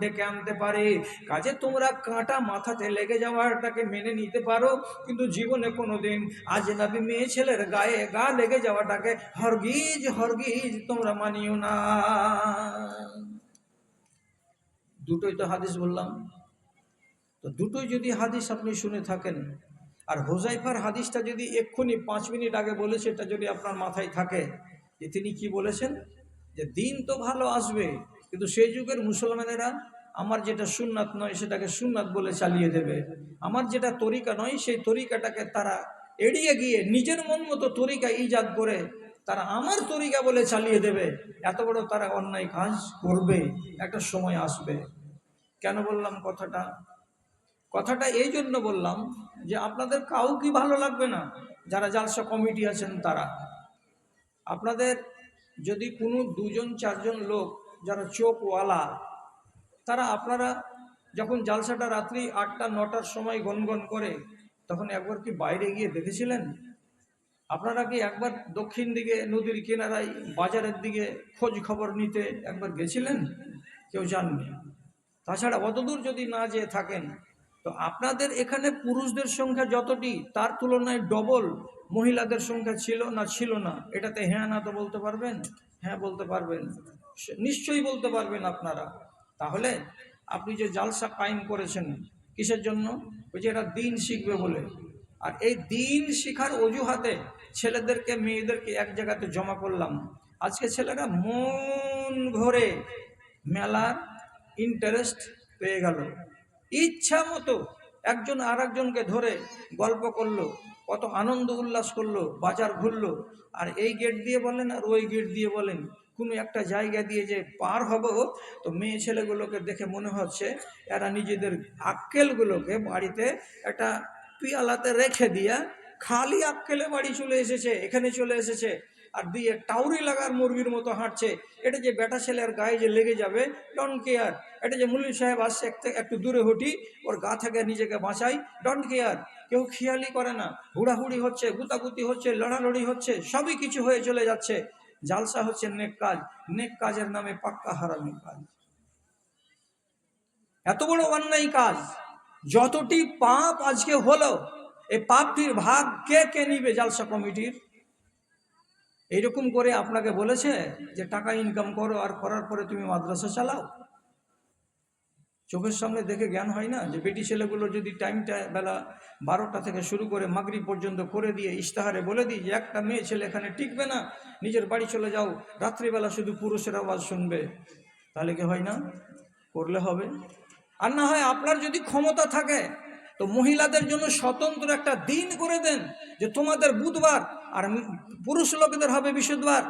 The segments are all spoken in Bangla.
ডেকে আনতে পারে। কাজে তোমরা কাঁটা মাথাতে লেগে যাওয়াটাকে মেনে নিতে পারো, কিন্তু জীবনে কোনোদিন আজনবী মেয়ে ছেলের গায়ে গা লেগে যাওয়াটাকে হরগিজ হরগিজ তোমরা মানিও না। দুটোই তো হাদিস বললাম, তো দুটোই যদি হাদিস আপনি শুনে থাকেন, আর হুযায়ফার হাদিসটা যদি এক্ষুনি 5 মিনিট আগে বলেছে, এটা যদি আপনার মাথায় থাকে যে তিনি কি বলেছেন, যে দিন তো ভালো আসবে, কিন্তু সেই যুগের মুসলমানেরা আমার যেটা সুন্নাত নয় সেটাকে সুন্নাত বলে চালিয়ে দেবে, আমার যেটা তরিকা নয় সেই তরিকাটাকে তারা এড়িয়ে গিয়ে নিজের মন মতো তরিকা ইজাদ করে তারা আমার তরিকা বলে চালিয়ে দেবে। এত বড় তারা অন্যায় কাজ করবে, একটা সময় আসবে। কেন বললাম কথাটা? কথাটা এই জন্য বললাম যে আপনাদের কাউকে ভালো লাগবে না, যারা জালসা কমিটি আছেন তারা। আপনাদের যদি কোনো 2-4 লোক যারা চোখওয়ালা, তারা আপনারা যখন জালসাটা রাত্রি 8টা-9টার সময় গনগন করে, তখন একবার কি বাইরে গিয়ে দেখেছিলেন? আপনারা কি একবার দক্ষিণ দিকে নদীর কিনারায় বাজারের দিকে খোঁজ খবর নিতে একবার গেছিলেন? কেউ যাননি। তাছাড়া অতদূর যদি না যেয়ে থাকেন, তো আপনাদের এখানে পুরুষদের সংখ্যা যতটি, তার তুলনায় ডবল মহিলাদের সংখ্যা ছিল না ছিল না? এটাতে হ্যাঁ না তো বলতে পারবেন? হ্যাঁ বলতে পারবেন, নিশ্চয়ই বলতে পারবেন আপনারা। তাহলে আপনি যে জালসা কায়েম করেছেন কিসের জন্য? ওই যে এরা দিন শিখবে বলে। আর এই দিন শিখার অজুহাতে ছেলেদেরকে মেয়েদেরকে এক জায়গাতে জমা করলাম। আজকে ছেলেরা মন ভরে মেলার ইন্টারেস্ট পেয়ে গেল, ইচ্ছা মতো একজন আর একজনকে ধরে গল্প করলো, কত আনন্দ উল্লাস করলো, বাজার ঘুরলো। আর এই গেট দিয়ে বলেন আর ওই গেট দিয়ে বলেন, কোনো একটা জায়গা দিয়ে যে পার হব, তো মেয়ে ছেলেগুলোকে দেখে মনে হচ্ছে এরা নিজেদের আক্কেলগুলোকে বাড়িতে একটা পিয়ালাতে রেখে দিয়া খালি আক্কেলে বাড়ি চলে এসেছে, এখানে চলে এসেছে, আর দিয়ে টাউরি লাগার মুরগির মতো হাঁটছে। এটা যে বেটা ছেলের গায়ে যে লেগে যাবে, ডোন্ট কেয়ার। এটা যে মুল্লি সাহেব আসছে একটু দূরে হটি, ওর গা থেকে নিজেকে বাঁচাই, ডোন্ট কেয়ার। কেউ খেয়ালই করে না, হুড়াহুড়ি হচ্ছে, গুতাগুতি হচ্ছে, লড়ালড়ি হচ্ছে, সবই কিছু হয়ে চলে যাচ্ছে। জালসা হচ্ছে নেক কাজ, নেক কাজের নামে পাক্কা হারামি কাজ। এত বড় অন্যায় কাজ, যতটি পাপ আজকে হলো, এই পাপটির ভাগ কে কে নিবে? জালসা কমিটির। এইরকম করে আপনাকে বলেছে যে টাকা ইনকাম করো, আর করার পরে তুমি মাদ্রাসা চালাও। চোখের সামনে দেখে জ্ঞান হয় না যে বেটি ছেলেগুলো যদি টাইমটা বেলা 12টা থেকে শুরু করে মাগরিব পর্যন্ত করে দিয়ে ইশতেহারে বলে দিই যে একটা মেয়ে ছেলে এখানে টিকবে না, নিজের বাড়ি চলে যাও, রাত্রিবেলা শুধু পুরুষের আওয়াজ শুনবে, তাহলে কি হয় না? করলে হবে। আর না হয় আপনার যদি ক্ষমতা থাকে তো মহিলাদের জন্য স্বতন্ত্র একটা দিন করে দেন, যে তোমাদের বুধবার আর পুরুষ লোকদের হবে বৃহস্পতিবার।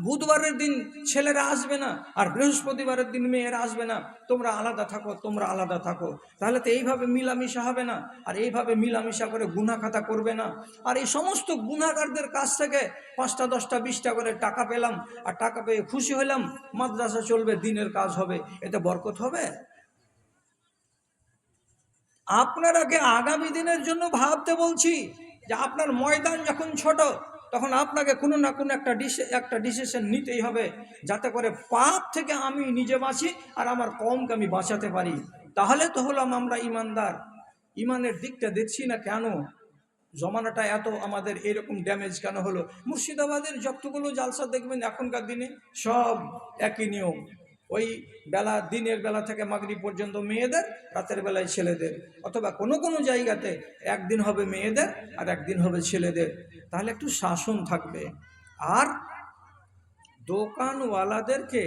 বুধবারের দিন ছেলেরা আসবে না, আর বৃহস্পতিবারের দিন মেয়েরা আসবে না, তোমরা আলাদা থাকো, তোমরা আলাদা থাকো। তাহলে তো এইভাবে মিলামিশা হবে না, আর এইভাবে মিলামিশা করে গুনাহ খাতা করবে না। আর এই সমস্ত গুনাহগারদের কাছ থেকে 5টা 10টা 20টা করে টাকা পেলাম, আর টাকা পেয়ে খুশি হলাম, মাদ্রাসা চলবে, দিনের কাজ হবে, এতে বরকত হবে? আপনারাকে আগামী দিনের জন্য ভাবতে বলছি, যে আপনার ময়দান যখন ছোট, তখন আপনাকে কোনো না কোনো একটা ডিসিশন নিতেই হবে, যাতে করে পাপ থেকে আমি নিজে বাঁচি আর আমার কমকে আমি বাঁচাতে পারি। তাহলে তো হলাম আমরা ইমানদার। ইমানের দিকটা দেখছি না কেন? জমানাটা এত আমাদের এরকম ড্যামেজ কেন হলো? মুর্শিদাবাদের যতগুলো জালসা দেখবেন এখনকার দিনে সব একই নিয়ম। ওই দিনের বেলা থেকে মাগরিব পর্যন্ত মেয়েদের, রাতের বেলায় ছেলেদের, অথবা কোনো কোনো জায়গাতে একদিন হবে মেয়েদের আর একদিন হবে ছেলেদের। তাহলে একটু শাসন থাকবে। আর দোকানওয়ালাদেরকে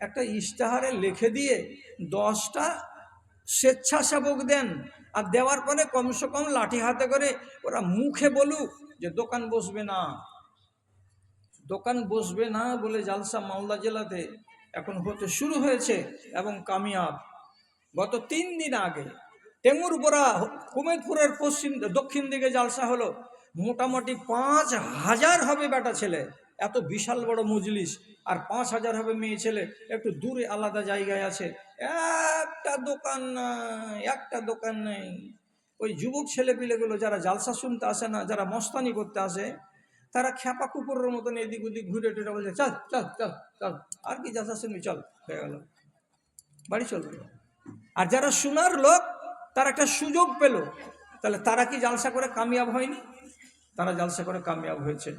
একটা ইশতেহারে লিখে দিয়ে 10টা স্বেচ্ছাসেবক দেন, আর দেওয়ার পরে কমসে কম লাঠি হাতে করে ওরা মুখে বলুক যে দোকান বসবে না। দোকান বসবে না বলে জালসা মালদা জেলাতে এখন হতে শুরু হয়েছে এবং কামিয়াব। গত 3 দিন আগে টেঙ্গুরপোড়া কুমেদপুরের দক্ষিণ দিকে জালসা হলো, মোটামুটি 5,000 হবে বেটা ছেলে, এত বিশাল বড় মজলিস, আর 5,000 হবে মেয়ে ছেলে। একটু দূরে আলাদা জায়গায় আছে, একটা দোকান নাই, একটা দোকান নেই। ওই যুবক ছেলেপিলেগুলো যারা জালসা শুনতে আসে না, যারা মস্তানি করতে আসে, তারা খ্যাপা কুকুরের মতন এদিক ওদিক ঘুরে টুরে বলছে চল চল চল চল, আর কি জালসা শুনবি, চল, হয়ে গেল, বাড়ি চলবে। আর যারা শোনার লোক তারা একটা সুযোগ পেল, তাহলে তারা কি জালসা করে কামিয়াব হয়নি? তারা জালসা করে কামিয়াব হয়েছে।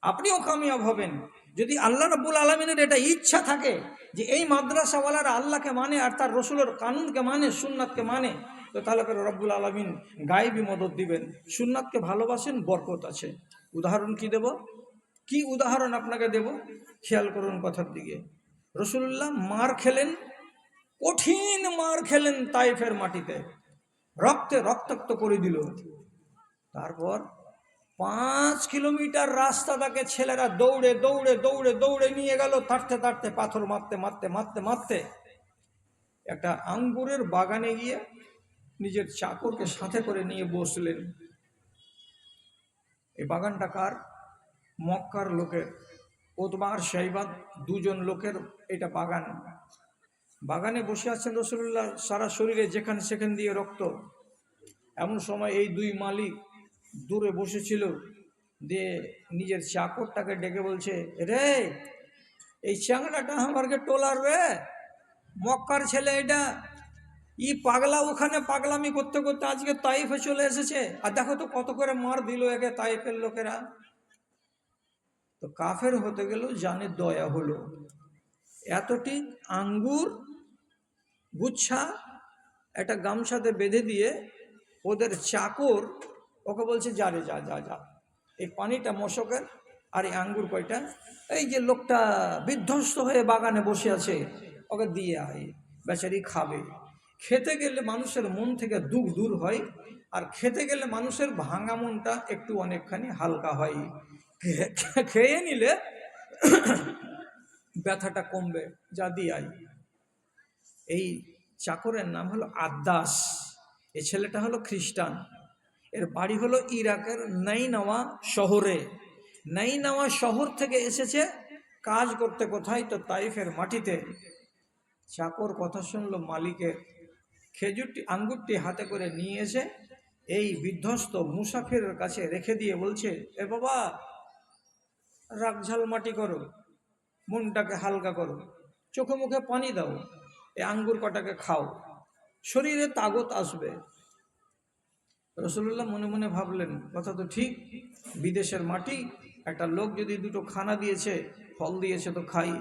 আপনিও কামিয়াব হবেন যদি আল্লাহ রাব্বুল আলামিনের এটা ইচ্ছা থাকে যে এই মাদ্রাসাওয়ালারা আল্লাহকে মানে আর তার রসুলের কানুনকে মানে, সুন্নাতকে মানে, তো তাহলে করে রব্বুল আলামিন গায়েবী মদদ দিবেন। সুন্নাতকে ভালোবাসেন, বরকত আছে। উদাহরণ কি দেব, কি উদাহরণ আপনাকে দেব, খেয়াল করুন কথার দিকে। রসুল্লাহ মার খেলেন, কঠিন মার খেলেন তাইফের মাটিতে, রক্তে রক্তাক্ত করে দিল। তারপর 5 কিলোমিটার রাস্তা তাকে ছেলেরা দৌড়ে দৌড়ে দৌড়ে দৌড়ে নিয়ে গেল, তাড়তে তাড়তে, পাথর মারতে মারতে মারতে মারতে একটা আঙ্গুরের বাগানে গিয়ে নিজের চাকরকে সাথে করে নিয়ে বসলেন। এই বাগানটা কার? মক্কার লোকের, উতবা আর শাইবা, দুজন লোকের এটা বাগান। বাগানে বসে আছেন রাসূলুল্লাহ, সারা শরীরে যেখানে সেখানে দিয়ে রক্ত। এমন সময় এই দুই মালিক দূরে বসেছিল, দিয়ে নিজের চাকরটাকে ডেকে বলছে, রে এই চ্যাংড়াটা আমাকে টোলার রে, মক্কার ছেলে এটা, ই পাগলা ওখানে পাগলামি করতে করতে আজকে তাইফে চলে এসেছে, আর দেখো তো কত করে মার দিল একে তাইফের লোকেরা। তো কাফের হতে গেল, জানে দয়া হলো। এতটি আঙ্গুর গুচ্ছা একটা গামছাতে বেঁধে দিয়ে ওদের চাকর ওকে বলছে, যা রে যা যা যা, এই পানিটা মশকের আর এই আঙ্গুর কয়টা এই যে লোকটা বিধ্বস্ত হয়ে বাগানে বসে আছে ওকে দিয়ে আয়, বেচারি খাবে। খেতে গেলে মানুষের মন থেকে দুঃখ দূর হয়, আর খেতে গেলে মানুষের ভাঙা মনটা একটু অনেকখানি হালকা হয়। খেয়ে নিলে ব্যথাটা কমবে, যা দিয়ে আয়। এই চাকরের নাম হলো আদ্দাস। এই ছেলেটা হলো খ্রিস্টান, এর বাড়ি হলো ইরাকের নাইনাওয়া শহরে। নাইনাওয়া শহর থেকে এসেছে কাজ করতে কোথায়? তো তাইফের মাটিতে। চাকর কথা শুনলো মালিকের, খেজুরটি আঙ্গুরটি হাতে করে নিয়ে এসে এই বিধ্বস্ত মুসাফিরের কাছে রেখে দিয়ে বলছে, এ বাবা, রাগঝাল মাটি করো, মনটাকে হালকা করো, চোখে মুখে পানি দাও, এই আঙ্গুর কটাকে খাও, শরীরে তাগত আসবে। রাসূলুল্লাহ মনে মনে ভাবলেন, কথা তো ঠিক, বিদেশের মাটি, একটা লোক যদি দুটো খানা দিয়েছে, ফল দিয়েছে, তো খাই,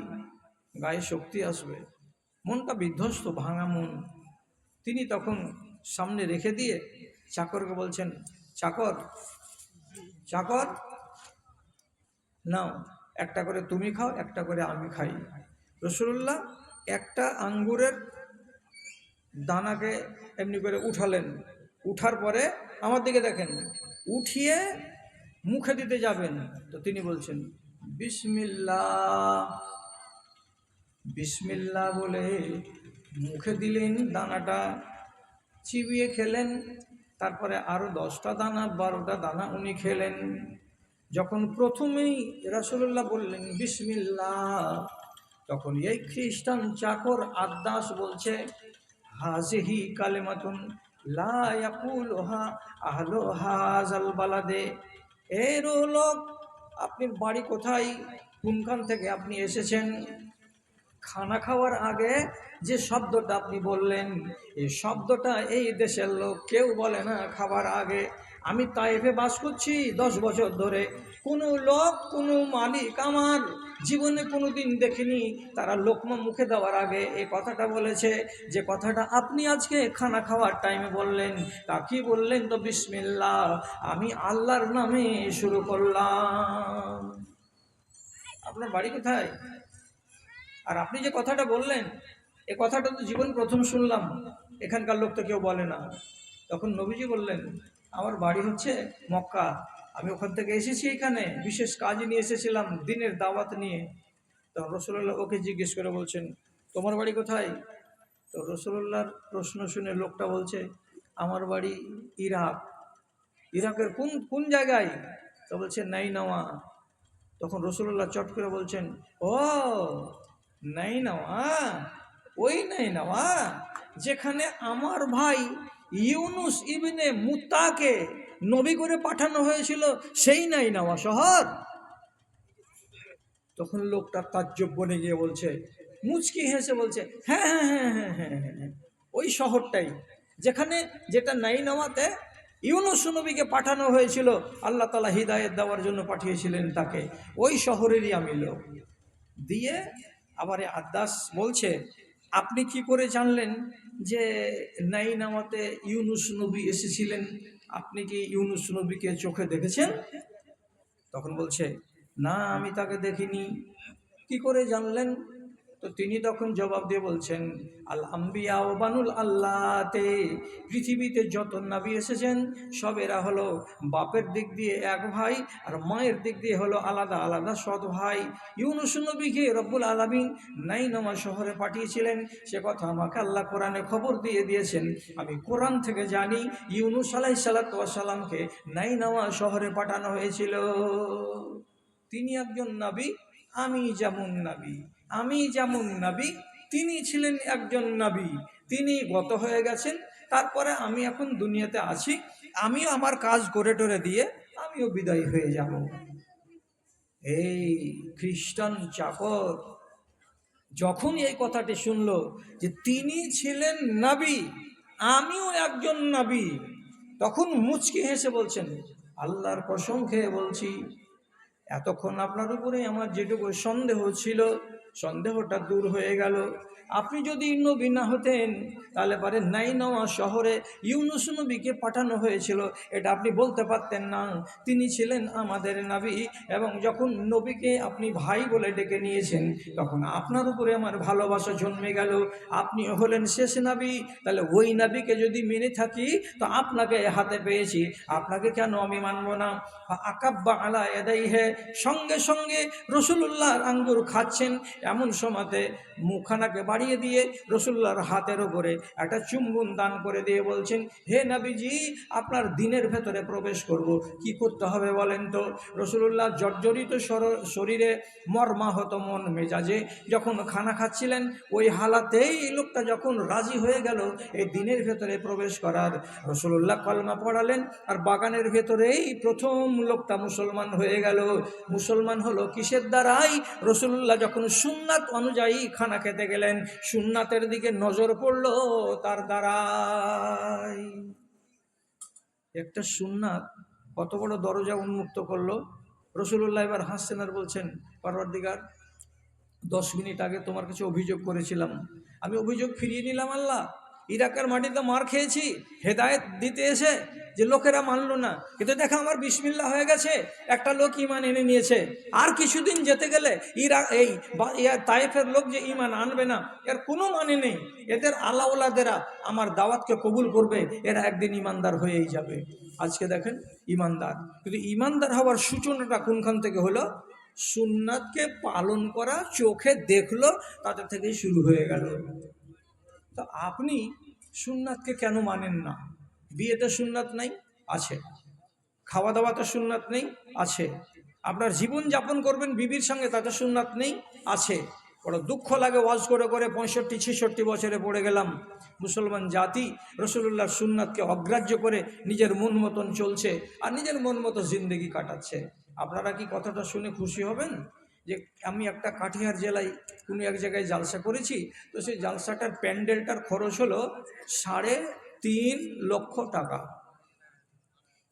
গায়ে শক্তি আসবে। মনটা বিধ্বস্ত, ভাঙা মন। তিনি তখন সামনে রেখে দিয়ে চাকরকে বলছেন, চাকর চাকর নাও, একটা করে তুমি খাও, একটা করে আমি খাই। রাসূলুল্লাহ একটা আঙ্গুরের দানাকে এমনি করে উঠালেন, উঠার পরে আমার দিকে দেখেন, উঠিয়ে মুখে দিতে যাবেন, তো তিনি বলছেন বিসমিল্লাহ। বিসমিল্লাহ বলে মুখে দিলেন, দানাটা চিবিয়ে খেলেন, তারপরে আরো 10টা দানা 12টা দানা উনি খেলেন। যখন প্রথমেই রাসূলুল্লাহ বললেন বিসমিল্লাহ, তখন এই খ্রিস্টান চাকর আদ্দাস বলছে, হাজিহি কালেমাতুন লা ইয়াকুলুহা আহলু হাযাল বালাদে। এর লোক, আপনি বাড়ি কোথায়, কোনখান থেকে আপনি এসেছেন? খানা খাওয়ার আগে যে শব্দটা আপনি বললেন, এই শব্দটা এই দেশের লোক কেউ বলে না খাবার আগে। আমি তাইফে বাস করছি 10 বছর ধরে, কোনো লোক, কোনো মালিক আমার জীবনে কোনো দিন দেখিনি তারা লোকমা মুখে দেওয়ার আগে এই কথাটা বলেছে। যে কথাটা আপনি আজকে খানা খাওয়ার টাইমে বললেন, তা কি বললেন? তো বিসমিল্লাহ, আমি আল্লাহর নামে শুরু করলাম। আপনার বাড়ি কোথায়? আর আপনি যে কথাটা বললেন, এ কথাটা তো জীবন প্রথম শুনলাম, এখানকার লোক তো কেউ বলে না। তখন নবীজি বললেন, আমার বাড়ি হচ্ছে মক্কা, আমি ওখান থেকে এসেছি, এখানে বিশেষ কাজ নিয়ে এসেছিলাম, দিনের দাওয়াত নিয়ে। তখন রাসূলুল্লাহ ওকে জিজ্ঞেস করে বলছেন, তোমার বাড়ি কোথায়? তো রাসূলুল্লাহর প্রশ্ন শুনে লোকটা বলছে, আমার বাড়ি ইরাক। ইরাকের কোন কোন জায়গায়? তো বলছে নাইনাওয়া। তখন রাসূলুল্লাহ চট করে বলছেন, ও নাইনাওয়া, ওই নাইনাওয়া যেখানে আমার ভাই ইউনুস ইবনে মুত্তাকে নবী করে পাঠানো হয়েছিল, সেই নাইনাওয়া শহর। তখন লোকটা তাজ্জব বনে গিয়ে বলছে, মুচকি হেসে বলছে, হ্যাঁ হ্যাঁ হ্যাঁ হ্যাঁ হ্যাঁ হ্যাঁ, ওই শহরটাই যেখানে যেটা নাইনাওয়াতে ইউনুস নবীকে পাঠানো হয়েছিল, আল্লাহ তাআলা হিদায়াত দেওয়ার জন্য পাঠিয়েছিলেন তাকে, ওই শহরেরই আমি লোক। দিয়ে আবার আদাস বলছে, আপনি কি করে জানলেন যে নাইনাওয়াতে ইউনুস নবী এসেছিলেন? আপনি কি ইউনুস নবীকে চোখে দেখেছেন? তখন বলছে, না, আমি তাকে দেখিনি। কি করে জানলেন? তো তিনি তখন জবাব দিয়ে বলছেন, আল আম্বিয়া ও বানুল আল্লাহতে, পৃথিবীতে যত নবী এসেছেন সব এরা হলো বাপের দিক দিয়ে এক ভাই আর মায়ের দিক দিয়ে হলো আলাদা আলাদা সৎ ভাই। ইউনুস নবীকে রব্বুল আলামিন নাইনাওয়া শহরে পাঠিয়েছিলেন, সে কথা আমাকে আল্লাহ কোরআনে খবর দিয়ে দিয়েছেন। আমি কোরআন থেকে জানি ইউনুস আলাইহিস সালাতু ওয়াস সালামকে নাইনাওয়া শহরে পাঠানো হয়েছিল। তিনি একজন নবী, আমি যেমন নবী, আমি যেমন নবী, তিনি ছিলেন একজন নবী। তিনি গত হয়ে গেছেন, তারপরে আমি এখন দুনিয়াতে আছি, আমিও আমার কাজ করে টরে দিয়ে আমিও বিদায় হয়ে যাব। এই খ্রিস্টান চাকর যখন এই কথাটি শুনলো যে তিনি ছিলেন নবী, আমিও একজন নবী, তখন মুচকি হেসে বলছেন, আল্লাহর কসম খেয়ে বলছি, এতক্ষণ আপনার উপরে আমার যেটুকু সন্দেহ ছিল, সন্দেহটা দূর হয়ে গেল। আপনি যদি নবী না হতেন তাহলে পারে নাইনাওয়া শহরে ইউনুস নবীকে পাঠানো হয়েছিল এটা আপনি বলতে পারতেন না। তিনি ছিলেন আমাদের নবী, এবং যখন নবীকে আপনি ভাই বলে ডেকে নিয়েছেন তখন আপনার উপরে আমার ভালোবাসা জন্মে গেল। আপনি হলেন শেষ নবী, তাহলে ওই নবীকে যদি মেনে থাকি তো আপনাকে হাতে পেয়েছি, আপনাকে কেন আমি মানব না? আকাব্বা আলা ইয়াদাইহি, সঙ্গে সঙ্গে রসুলুল্লাহ আঙ্গুর খাচ্ছেন, এমন সময়তে মুখখানাকে বাড়িয়ে দিয়ে রসুল্লাহর হাতের ওপরে একটা চুম্বন দান করে দিয়ে বলছেন, হে নবীজি, আপনার দিনের ভেতরে প্রবেশ করব, কি করতে হবে বলেন তো? রসুল্লাহ জর্জরিত শরীরে, মর্মাহত মন মেজাজে যখন খানা খাচ্ছিলেন, ওই হালাতেই এই লোকটা যখন রাজি হয়ে গেল এই দিনের ভেতরে প্রবেশ করার, রসুল্লাহ কলমা পড়ালেন, আর বাগানের ভেতরেই প্রথম লোকটা মুসলমান হয়ে গেল। মুসলমান হলো কিসের দ্বারাই? রসুল্লাহ যখন সুন্নাত অনুযায়ী খানা খেতে গেলেন, সুন্নাতের দিকে নজর পড়ল তার দ্বারাই। একটা সুন্নাত কত বড় দরজা উন্মুক্ত করলো। রসুল্লাহ এবার হাসছেন আর বলছেন, পরওয়ারদিগার, 10 মিনিট আগে তোমার কাছে অভিযোগ করেছিলাম, আমি অভিযোগ ফিরিয়ে নিলাম। আল্লাহ, ইরাকের মাটিতে মার খেয়েছি হেদায়েত দিতে এসে, যে লোকেরা মানলো না, কিন্তু দেখা আমার বিসমিল্লাহ হয়ে গেছে, একটা লোক ইমান এনে নিয়েছে। আর কিছুদিন যেতে গেলে তায়েফের লোক যে ইমান আনবে না, এর কোনো মানে নেই, এদের আলাওলাদেরা আমার দাওয়াতকে কবুল করবে, এরা একদিন ইমানদার হয়েই যাবে। আজকে দেখেন ইমানদার, কিন্তু ইমানদার হওয়ার সূচনাটা কোনখান থেকে হলো? সুন্নাতকে পালন করা, চোখে দেখলো, তাদের থেকেই শুরু হয়ে গেল। তো আপনি সুন্নাতকে কেন মানেন না? বিয়েতে সুন্নাত নাই? আছে। খাওয়া দাওয়াতে সুন্নাত নেই? আছে। আপনার জীবন যাপন করবেন বিবির সঙ্গে, তাতে সুন্নাত নেই? আছে। বড় দুঃখ লাগে, ওয়াজ করে করে 65-66 বছরে পড়ে গেলাম, মুসলমান জাতি রসুল্লাহর সুন্নাতকে অগ্রাহ্য করে নিজের মন মতন চলছে আর নিজের মন মতো জিন্দেগি কাটাচ্ছে। আপনারা কি কথাটা শুনে খুশি হবেন যে আমি একটা কাটিহার জেলায় কোনো এক জায়গায় জালসা করেছি, তো সেই জালসাটার প্যান্ডেলটার খরচ হলো 3.5 লক্ষ টাকা।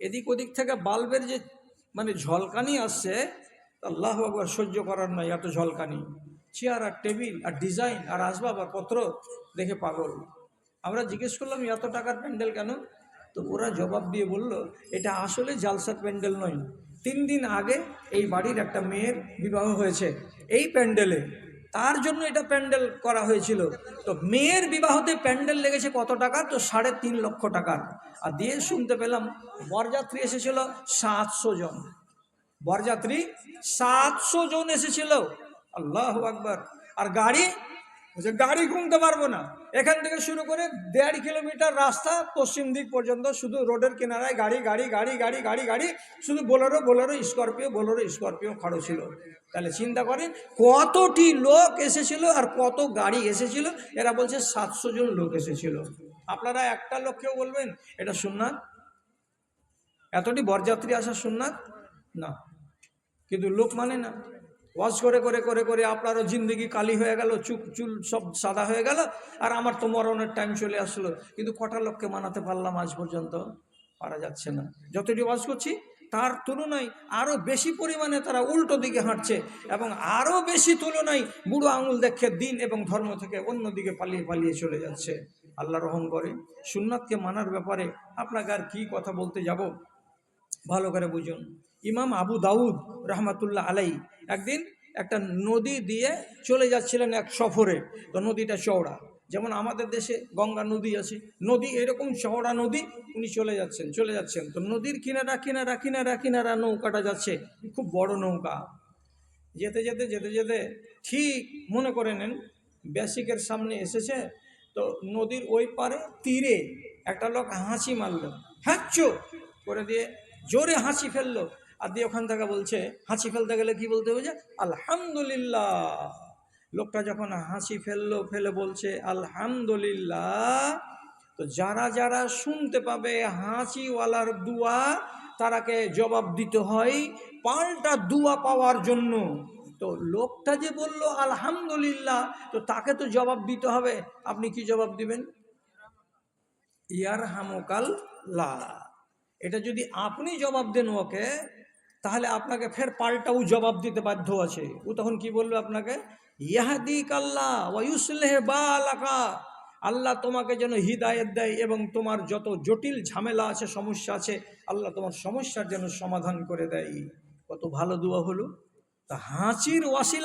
এদিক ওদিক থেকে বাল্বের যে মানে ঝলকানি আসছে, আল্লাহু আকবার, সহ্য করার নয় এত ঝলকানি। চেয়ার আর টেবিল আর ডিজাইন আর আসবাব আর পত্র দেখে পাগল। আমরা জিজ্ঞেস করলাম এত টাকার প্যান্ডেল কেন? তো ওরা জবাব দিয়ে বলল, এটা আসলে জালসার প্যান্ডেল নয়। 3 দিন আগে এই বাড়ির একটা মেয়ের বিবাহ হয়েছে এই প্যান্ডেলে, তার জন্য এটা প্যান্ডেল করা হয়েছিল। তো মেয়ের বিবাহতে প্যান্ডেল লেগেছে কত টাকা? তো 3.5 লক্ষ টাকার। আর দিয়ে শুনতে পেলাম বরযাত্রী এসেছিল 700 জন। বরযাত্রী 700 জন এসেছিল। আল্লাহু আকবার। আর গাড়ি, গাড়ি গুনতে পারবো না, এখান থেকে শুরু করে 1.5 কিলোমিটার রাস্তা পশ্চিম দিক পর্যন্ত শুধু রোডের কিনারায় গাড়ি গাড়ি গাড়ি গাড়ি গাড়ি গাড়ি, শুধু বোলেরো বোলেরো স্করপিও খাড়ো ছিল। তাহলে চিন্তা করেন কতটি লোক এসেছিল আর কত গাড়ি এসেছিল। এরা বলছে 700 জন লোক এসেছিল। আপনারা একটা লোককেও বলবেন এটা সুন্নাত? এতটি বরযাত্রী আসা সুন্নাত না, কিন্তু লোক মানে না। ওয়াজ করে করে করে করে আপনারও জিন্দগি কালি হয়ে গেল, চুল সব সাদা হয়ে গেল, আর আমার তো মরণের টাইম চলে আসলো, কিন্তু কটা লোককে মানাতে পারলাম আজ পর্যন্ত? পারা যাচ্ছে না। যতটি ওয়াজ করছি তার তুলনায় আরও বেশি পরিমাণে তারা উল্টো দিকে হাঁটছে, এবং আরও বেশি তুলনায় বুড়ো আঙুল দেখে দিন এবং ধর্ম থেকে অন্যদিকে পালিয়ে পালিয়ে চলে যাচ্ছে। আল্লাহ রহম করে। সুন্নাতকে মানার ব্যাপারে আপনাকে আর কি কথা বলতে যাব, ভালো করে বুঝুন। ইমাম আবু দাউদ রহমাতুল্লাহ আলাই একদিন একটা নদী দিয়ে চলে যাচ্ছিলেন এক সফরে। তো নদীটা চওড়া, যেমন আমাদের দেশে গঙ্গা নদী আছে, নদী এরকম চওড়া নদী। উনি চলে যাচ্ছেন। তো নদীর কিনারা কিনারা কিনারা কিনারা নৌকাটা যাচ্ছে, খুব বড় নৌকা। যেতে যেতে যেতে যেতে ঠিক মনে করে নেন বেসিকের সামনে এসেছে। তো নদীর ওই পারে তীরে একটা লোক হাঁচি মারল, হ্যাঁচো করে দিয়ে জোরে হাসি ফেললো, আর দিয়ে ওখান থেকে বলছে, হাসি ফেলতে গেলে কি বলতে হবে, যে আলহামদুলিল্লাহ। লোকটা যখন হাসি ফেলে বলছে আলহামদুলিল্লাহ, তো যারা যারা শুনতে পাবে হাসিওয়ালার দুয়া, তারাকে জবাব দিতে হয় পাল্টা দুয়া পাওয়ার জন্য। তো লোকটা যে বলল আলহামদুলিল্লাহ, তো তাকে তো জবাব দিতে হবে। আপনি কি জবাব দিবেন? ইয়ারহামুকাল্লাহ। এটা যদি আপনি জবাব দেন ওকে, তাহলে আপনাকে ফের পাল্টাও জবাব দিতে বাধ্য আছে। ও তখন কি বলবে আপনাকে? ইয়াহদিকাল্লাহ ওয়া ইউসলিহ বালাকা। আল্লাহ তোমাকে যেন হিদায়েত দেয় এবং তোমার যত জটিল ঝামেলা আছে, সমস্যা আছে, আল্লাহ তোমার সমস্যার যেন সমাধান করে দেয়। কত ভালো দোয়া হলো। তা হাঁচির ওয়াসিলা